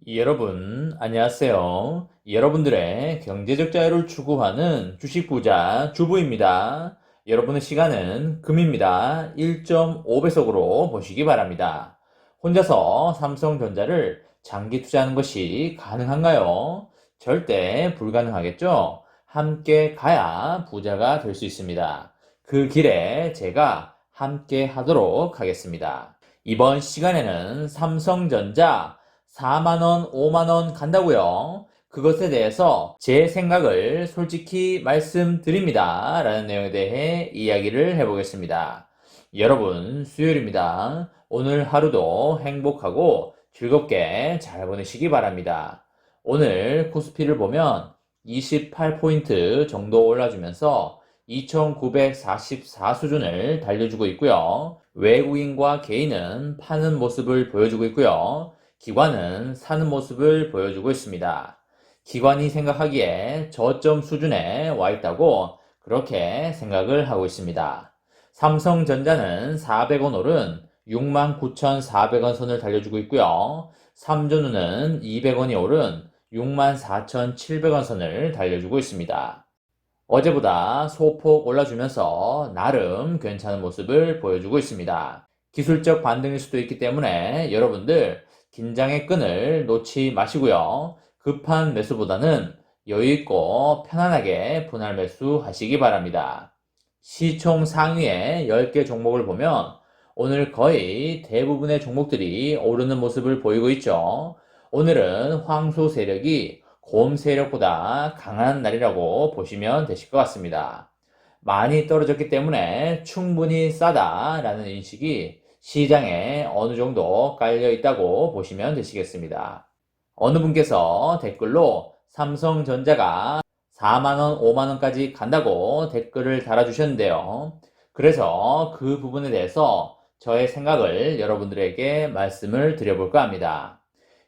여러분, 안녕하세요. 여러분들의 경제적 자유를 추구하는 주식 부자 주부입니다. 여러분의 시간은 금입니다. 1.5배속으로 보시기 바랍니다. 혼자서 삼성전자를 장기 투자하는 것이 가능한가요? 절대 불가능하겠죠? 함께 가야 부자가 될 수 있습니다. 그 길에 제가 함께 하도록 하겠습니다. 이번 시간에는 삼성전자 4만원, 5만원 간다고요. 그것에 대해서 제 생각을 솔직히 말씀드립니다. 라는 내용에 대해 이야기를 해보겠습니다. 여러분, 수요일입니다. 오늘 하루도 행복하고 즐겁게 잘 보내시기 바랍니다. 오늘 코스피를 보면 28포인트 정도 올라주면서 2944 수준을 달려주고 있고요. 외국인과 개인은 파는 모습을 보여주고 있고요. 기관은 사는 모습을 보여주고 있습니다. 기관이 생각하기에 저점 수준에 와 있다고 그렇게 생각을 하고 있습니다. 삼성전자는 400원 오른 69,400원 선을 달려주고 있고요. 삼전우는 200원이 오른 64,700원 선을 달려주고 있습니다. 어제보다 소폭 올라주면서 나름 괜찮은 모습을 보여주고 있습니다. 기술적 반등일 수도 있기 때문에 여러분들 긴장의 끈을 놓지 마시고요. 급한 매수보다는 여유있고 편안하게 분할 매수 하시기 바랍니다. 시총 상위의 10개 종목을 보면 오늘 거의 대부분의 종목들이 오르는 모습을 보이고 있죠. 오늘은 황소 세력이 곰 세력보다 강한 날이라고 보시면 되실 것 같습니다. 많이 떨어졌기 때문에 충분히 싸다라는 인식이 시장에 어느 정도 깔려 있다고 보시면 되시겠습니다. 어느 분께서 댓글로 삼성전자가 4만원, 5만원까지 간다고 댓글을 달아주셨는데요. 그래서 그 부분에 대해서 저의 생각을 여러분들에게 말씀을 드려볼까 합니다.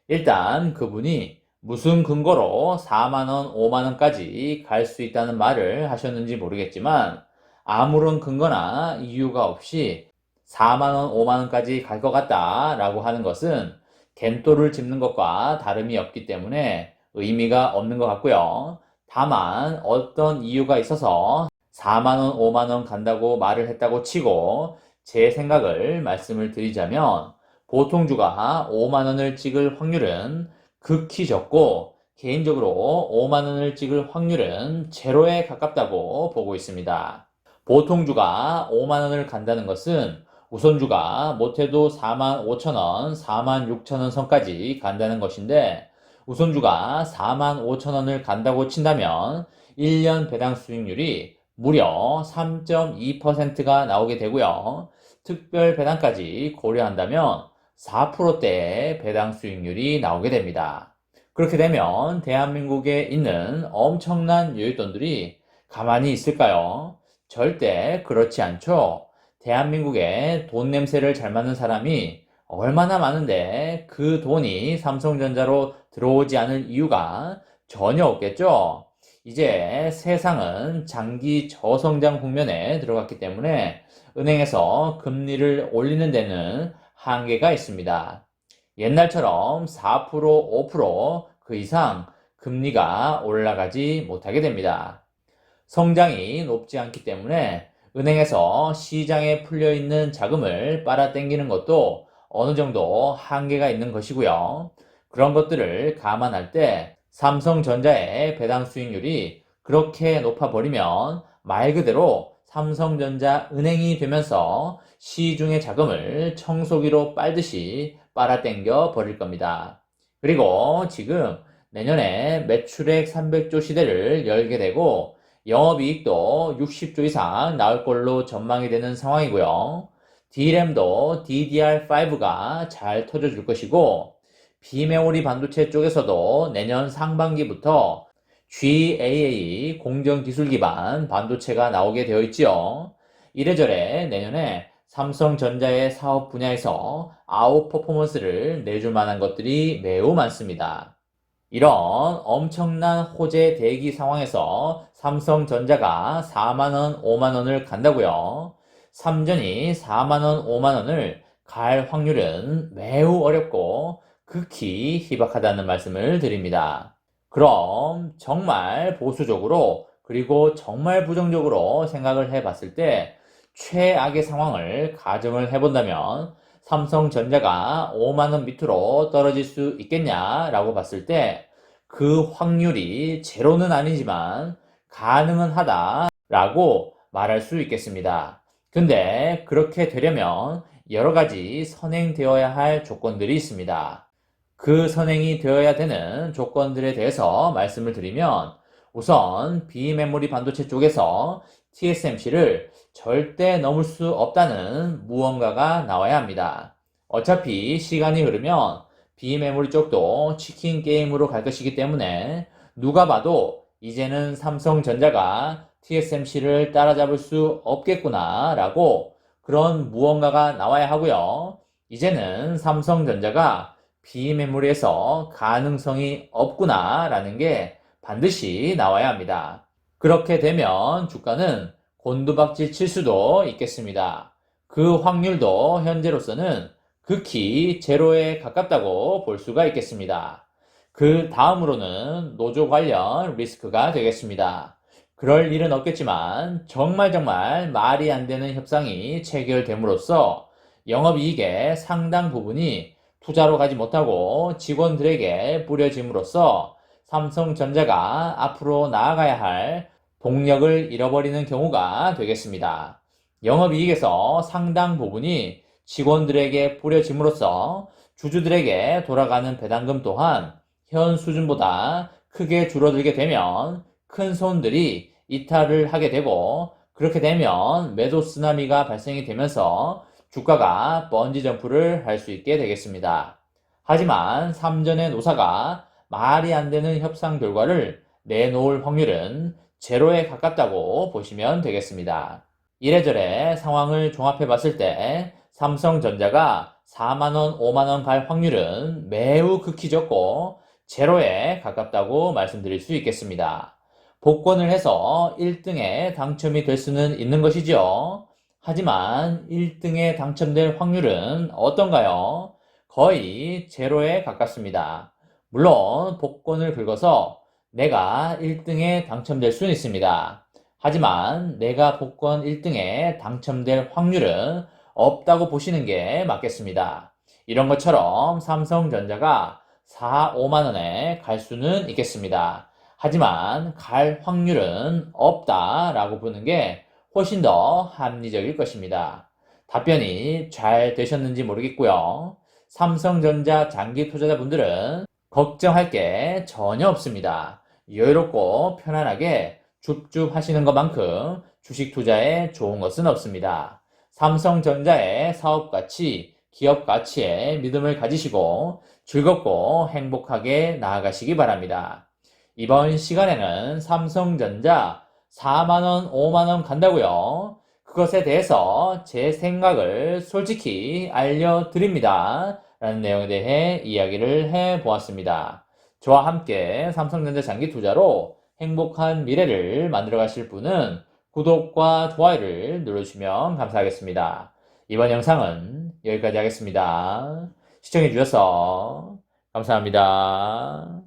일단 그분이 무슨 근거로 4만원, 5만원까지 갈 수 있다는 말을 하셨는지 모르겠지만 아무런 근거나 이유가 없이 4만원, 5만원까지 갈 것 같다 라고 하는 것은 겐또를 짚는 것과 다름이 없기 때문에 의미가 없는 것 같고요. 다만 어떤 이유가 있어서 4만원, 5만원 간다고 말을 했다고 치고 제 생각을 말씀을 드리자면 보통주가 5만원을 찍을 확률은 극히 적고 개인적으로 5만원을 찍을 확률은 제로에 가깝다고 보고 있습니다. 보통주가 5만원을 간다는 것은 우선주가 못해도 4만 5천원, 4만 6천원 선까지 간다는 것인데 우선주가 4만 5천원을 간다고 친다면 1년 배당 수익률이 무려 3.2%가 나오게 되고요. 특별 배당까지 고려한다면 4%대의 배당 수익률이 나오게 됩니다. 그렇게 되면 대한민국에 있는 엄청난 여윳돈들이 가만히 있을까요? 절대 그렇지 않죠. 대한민국에 돈 냄새를 잘 맡는 사람이 얼마나 많은데 그 돈이 삼성전자로 들어오지 않을 이유가 전혀 없겠죠. 이제 세상은 장기 저성장 국면에 들어갔기 때문에 은행에서 금리를 올리는 데는 한계가 있습니다. 옛날처럼 4%, 5%그 이상 금리가 올라가지 못하게 됩니다. 성장이 높지 않기 때문에 은행에서 시장에 풀려있는 자금을 빨아당기는 것도 어느 정도 한계가 있는 것이고요. 그런 것들을 감안할 때 삼성전자의 배당 수익률이 그렇게 높아버리면 말 그대로 삼성전자 은행이 되면서 시중의 자금을 청소기로 빨듯이 빨아당겨 버릴 겁니다. 그리고 지금 내년에 매출액 300조 시대를 열게 되고 영업이익도 60조 이상 나올 걸로 전망이 되는 상황이고요. D램도 DDR5가 잘 터져줄 것이고 비메모리 반도체 쪽에서도 내년 상반기부터 GAA 공정기술 기반 반도체가 나오게 되어 있지요. 이래저래 내년에 삼성전자의 사업 분야에서 아웃 퍼포먼스를 내줄 만한 것들이 매우 많습니다. 이런 엄청난 호재 대기 상황에서 삼성전자가 4만원, 5만원을 간다고요. 삼전이 4만원, 5만원을 갈 확률은 매우 어렵고 극히 희박하다는 말씀을 드립니다. 그럼 정말 보수적으로 그리고 정말 부정적으로 생각을 해봤을 때 최악의 상황을 가정을 해본다면 삼성전자가 5만원 밑으로 떨어질 수 있겠냐라고 봤을 때 그 확률이 제로는 아니지만 가능은 하다라고 말할 수 있겠습니다. 근데 그렇게 되려면 여러 가지 선행되어야 할 조건들이 있습니다. 그 선행이 되어야 되는 조건들에 대해서 말씀을 드리면 우선 비메모리 반도체 쪽에서 TSMC를 절대 넘을 수 없다는 무언가가 나와야 합니다. 어차피 시간이 흐르면 비메모리 쪽도 치킨 게임으로 갈 것이기 때문에 누가 봐도 이제는 삼성전자가 TSMC를 따라잡을 수 없겠구나 라고 그런 무언가가 나와야 하고요. 이제는 삼성전자가 비메모리에서 가능성이 없구나 라는 게 반드시 나와야 합니다. 그렇게 되면 주가는 곤두박질 칠 수도 있겠습니다. 그 확률도 현재로서는 극히 제로에 가깝다고 볼 수가 있겠습니다. 그 다음으로는 노조 관련 리스크가 되겠습니다. 그럴 일은 없겠지만 정말 말이 안 되는 협상이 체결됨으로써 영업이익의 상당 부분이 투자로 가지 못하고 직원들에게 뿌려짐으로써 삼성전자가 앞으로 나아가야 할 동력을 잃어버리는 경우가 되겠습니다. 영업이익에서 상당 부분이 직원들에게 뿌려짐으로써 주주들에게 돌아가는 배당금 또한 현 수준보다 크게 줄어들게 되면 큰 손들이 이탈을 하게 되고 그렇게 되면 매도 쓰나미가 발생이 되면서 주가가 번지 점프를 할 수 있게 되겠습니다. 하지만 삼전의 노사가 말이 안 되는 협상 결과를 내놓을 확률은 제로에 가깝다고 보시면 되겠습니다. 이래저래 상황을 종합해 봤을 때 삼성전자가 4만원, 5만원 갈 확률은 매우 극히 적고 제로에 가깝다고 말씀드릴 수 있겠습니다. 복권을 해서 1등에 당첨이 될 수는 있는 것이죠. 하지만 1등에 당첨될 확률은 어떤가요? 거의 제로에 가깝습니다. 물론 복권을 긁어서 내가 1등에 당첨될 수는 있습니다. 하지만 내가 복권 1등에 당첨될 확률은 없다고 보시는 게 맞겠습니다. 이런 것처럼 삼성전자가 4, 5만원에 갈 수는 있겠습니다. 하지만 갈 확률은 없다라고 보는 게 훨씬 더 합리적일 것입니다. 답변이 잘 되셨는지 모르겠고요. 삼성전자 장기 투자자분들은 걱정할 게 전혀 없습니다. 여유롭고 편안하게 줍줍 하시는 것만큼 주식 투자에 좋은 것은 없습니다. 삼성전자의 사업 가치, 기업 가치에 믿음을 가지시고 즐겁고 행복하게 나아가시기 바랍니다. 이번 시간에는 삼성전자 4만원, 5만원 간다고요. 그것에 대해서 제 생각을 솔직히 알려드립니다. 라는 내용에 대해 이야기를 해보았습니다. 저와 함께 삼성전자 장기 투자로 행복한 미래를 만들어 가실 분은 구독과 좋아요를 눌러주시면 감사하겠습니다. 이번 영상은 여기까지 하겠습니다. 시청해 주셔서 감사합니다.